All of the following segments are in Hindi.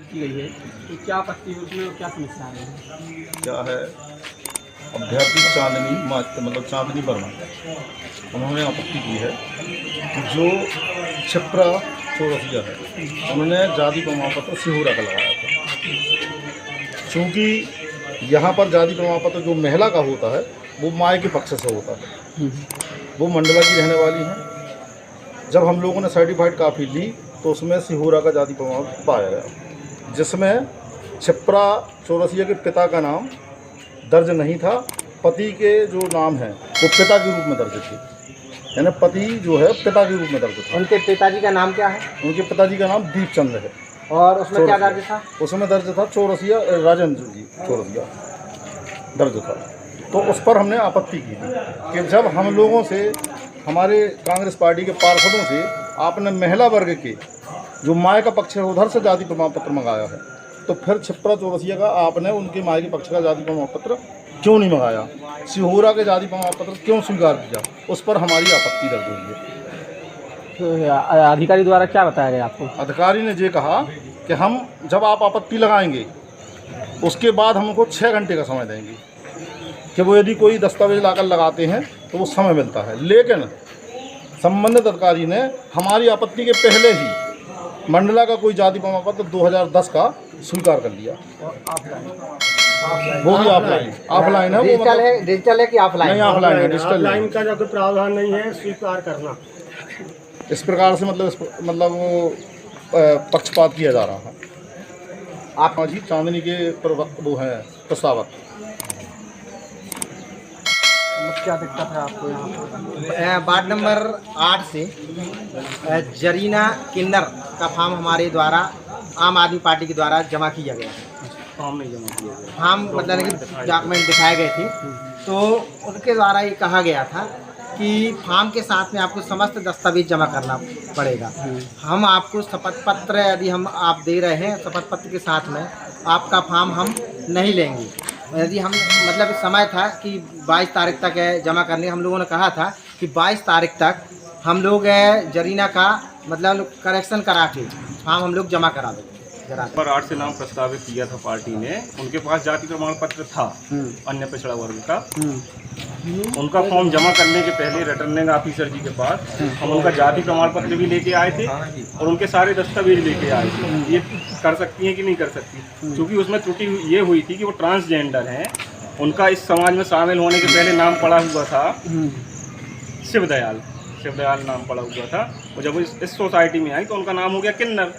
की गई है तो क्या आपत्ति है उसमें और क्या समस्या आ रही है? क्या है अभ्यर्थी चांदनी मतलब चांदनी वर्मा, उन्होंने आपत्ति की है कि जो छिपरा चौरसिया है उन्होंने जाति प्रमाण पत्र सिहोरा का लगाया था। चूँकि यहाँ पर जाति प्रमाण पत्र जो महिला का होता है वो माय के पक्ष से होता है, वो मंडला की रहने वाली हैं। जब हम लोगों ने सर्टिफाइड कापी ली तो उसमें सिहोरा का जाति प्रमाण पाया गया, जिसमें छिपरा चौरसिया के पिता का नाम दर्ज नहीं था, पति के जो नाम है वो पिता के रूप में दर्ज थे, यानी पति जो है पिता के रूप में दर्ज था। उनके पिताजी का नाम क्या है? उनके पिताजी का नाम दीपचंद है। और उसमें क्या दर्ज था? उसमें दर्ज था चौरसिया, राजेंद्र जी चौरसिया दर्ज था। तो उस पर हमने आपत्ति की थी कि जब हम लोगों से, हमारे कांग्रेस पार्टी के पार्षदों से आपने महिला वर्ग के जो माय का पक्ष है उधर से जाति प्रमाण पत्र मंगाया है, तो फिर छिपरा चौरसिया का आपने उनके माय के पक्ष का जाति प्रमाण पत्र क्यों नहीं मंगाया? सिहोरा के जाति प्रमाण पत्र क्यों स्वीकार किया? उस पर हमारी आपत्ति दर्ज हुई है। तो अधिकारी द्वारा क्या बताया गया आपको? अधिकारी ने ये कहा कि हम जब आप आपत्ति लगाएंगे उसके बाद हमको 6 घंटे का समय देंगे कि वो यदि कोई दस्तावेज लाकर लगाते हैं तो वो समय मिलता है। लेकिन संबंधित अधिकारी ने हमारी आपत्ति के पहले ही मंडला का कोई जाति प्रमाण पत्र 2010 का स्वीकार कर लिया। वो भी ऑफलाइन है। वो डिजिटल है कि ऑफलाइन? नहीं, ऑफलाइन है। डिजिटल लाइन का जो कोई प्रावधान नहीं है स्वीकार करना, इस प्रकार से मतलब वो पक्षपात किया जा रहा है। आप जी चांदनी के वो हैं प्रस्तावक। क्या दिक्कत है आपको यहाँ? वार्ड नंबर 8 से जरीना किन्नर का फॉर्म हमारे द्वारा आम आदमी पार्टी के द्वारा जमा किया गया है। फॉर्म नहीं जमा किया गया, फॉर्म मतलब कि डॉक्यूमेंट दिखाए गए थे, तो उनके द्वारा ये कहा गया था कि फॉर्म के साथ में आपको समस्त दस्तावेज जमा करना पड़ेगा। हम आपको शपथ पत्र यदि आप दे रहे हैं, शपथ पत्र के साथ में आपका फॉर्म हम नहीं लेंगे। यदि हम मतलब समय था कि 22 तारीख तक जमा करने, हम लोगों ने कहा था कि 22 तारीख तक हम लोग जरीना का मतलब करेक्शन करा के फॉर्म हम लोग जमा करा देंगे। नंबर 8 से नाम प्रस्तावित किया था पार्टी ने, उनके पास जाति प्रमाण पत्र था अन्य पिछड़ा वर्ग का। उनका फॉर्म जमा करने के पहले रिटर्निंग ऑफिसर जी के पास हम उनका जाति प्रमाण पत्र भी लेके आए थे और उनके सारे दस्तावेज लेके आए थे। ये कर सकती हैं कि नहीं कर सकती, क्योंकि उसमें त्रुटि ये हुई थी कि वो ट्रांसजेंडर हैं। उनका इस समाज में शामिल होने के पहले नाम पड़ा हुआ था शिवदयाल नाम पड़ा हुआ था, और जब वो इस सोसाइटी में आई तो उनका नाम हो गया किन्नर।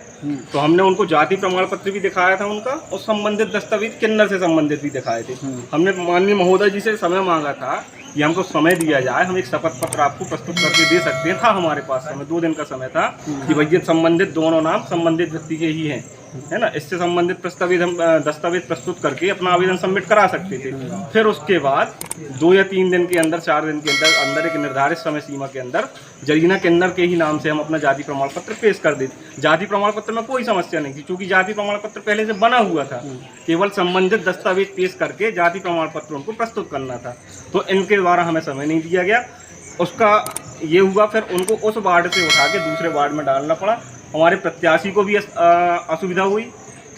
तो हमने उनको जाति प्रमाण पत्र भी दिखाया था उनका, और संबंधित दस्तावेज किन्नर से संबंधित भी दिखाए थे। हमने माननीय महोदय जी से समय मांगा था कि हमको समय दिया जाए, हम एक शपथ पत्र आपको प्रस्तुत करके दे सकते हैं। था हमारे पास समय, 2 दिन का समय था कि भैया संबंधित दोनों नाम संबंधित व्यक्ति के ही हैं, है ना। इससे संबंधित प्रस्तावित हम दस्तावेज प्रस्तुत करके अपना आवेदन सबमिट करा सकते थे। फिर उसके बाद 2 या 3 दिन के अंदर, 4 दिन के अंदर एक निर्धारित समय सीमा के अंदर जरीना किन्नर के ही नाम से हम अपना जाति प्रमाण पत्र पेश कर देते। जाति प्रमाण पत्र में कोई समस्या नहीं थी, क्योंकि जाति प्रमाण पत्र पहले से बना हुआ था। केवल संबंधित दस्तावेज पेश करके जाति प्रमाण पत्र उनको प्रस्तुत करना था। तो इनके द्वारा हमें समय नहीं दिया गया। उसका ये हुआ, फिर उनको उस वार्ड से उठा के दूसरे वार्ड में डालना पड़ा। हमारे प्रत्याशी को भी असुविधा हुई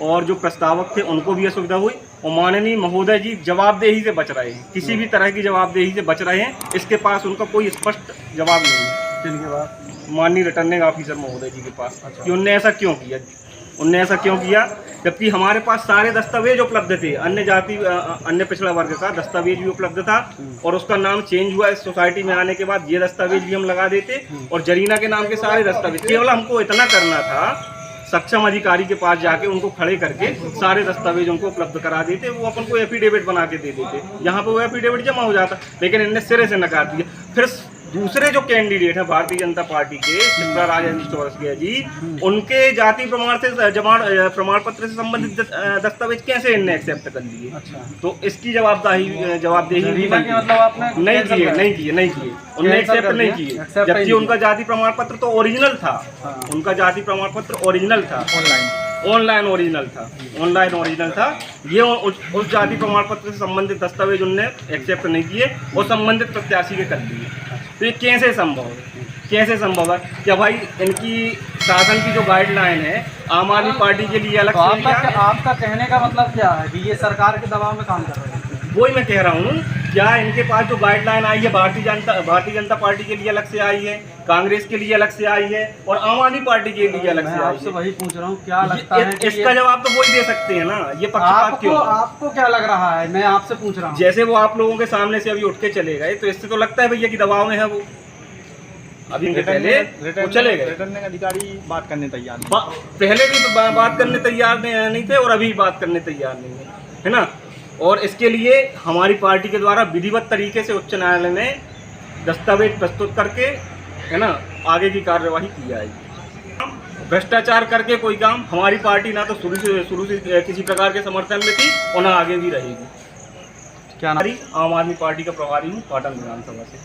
और जो प्रस्तावक थे उनको भी असुविधा हुई, और माननीय महोदय जी जवाबदेही से बच रहे हैं, किसी भी तरह की जवाबदेही से बच रहे हैं। इसके पास उनका कोई स्पष्ट जवाब नहीं है। जिनके बाद माननीय रिटर्निंग ऑफिसर महोदय जी के पास कि उनने ऐसा क्यों किया, जबकि हमारे पास सारे दस्तावेज उपलब्ध थे। अन्य पिछड़ा वर्ग का दस्तावेज भी उपलब्ध था, और उसका नाम चेंज हुआ इस सोसाइटी में आने के बाद। ये दस्तावेज भी हम लगा देते, और जरीना के नाम के सारे दस्तावेज। केवल हमको इतना करना था, सक्षम अधिकारी के पास जाके उनको खड़े करके सारे दस्तावेज उनको उपलब्ध करा देते। वो अपन को एफिडेविट बना के दे देते, यहाँ पे वो एफिडेविट जमा हो जाता। लेकिन इनने सिरे से नकार दिया। फिर दूसरे जो कैंडिडेट है भारतीय जनता पार्टी के शिवरा राजेंद्र चौरसिया जी, उनके जाति प्रमाण पत्र से संबंधित दस्तावेज कैसे इनने एक्सेप्ट कर लिए? तो इसकी जवाबदेही भी मतलब आपने नहीं किए उन्होंने एक्सेप्ट नहीं किए, जबकि उनका जाति प्रमाण पत्र तो ओरिजिनल था। उनका जाति प्रमाण पत्र ओरिजिनल था, ऑनलाइन ओरिजिनल था। ये उस जाति प्रमाण पत्र से संबंधित दस्तावेज उनने एक्सेप्ट नहीं किए और संबंधित प्रत्याशी के कर दिए। तो ये कैसे संभव है? क्या भाई इनकी शासन की जो गाइडलाइन है आम आदमी पार्टी के लिए अलग तो से है क्या? आपका कहने का मतलब क्या है कि ये सरकार के दबाव में काम कर रहे हैं? वही मैं कह रहा हूँ, क्या इनके पास जो गाइडलाइन आई है भारतीय जनता पार्टी के लिए अलग से आई है, कांग्रेस के लिए अलग से आई है और आम आदमी पार्टी के लिए अलग मैं से आई आपसे है? वही पूछ रहा हूँ, क्या लगता है कि इसका ये- जवाब तो वही दे सकते हैं ना, ये पक्षपात क्यों? आपको क्या लग रहा है? मैं आपसे पूछ रहा हूँ। जैसे वो आप लोगों के सामने से अभी उठ के चले गए, तो इससे तो लगता है भैया कि दबाव में है वो। अभी इनके पहले वो चले गए, रिटर्निंग अधिकारी बात करने तैयार नहीं। पहले भी बात करने तैयार नहीं थे और अभी बात करने तैयार नहीं है ना। और इसके लिए हमारी पार्टी के द्वारा विधिवत तरीके से उच्च न्यायालय में दस्तावेज प्रस्तुत करके, है ना, आगे की कार्यवाही की जाएगी। भ्रष्टाचार करके कोई काम हमारी पार्टी ना तो शुरू से किसी प्रकार के समर्थन में थी और ना आगे भी रहेगी। क्या नाम? आम आदमी पार्टी का प्रभारी हूँ पाटन विधानसभा से।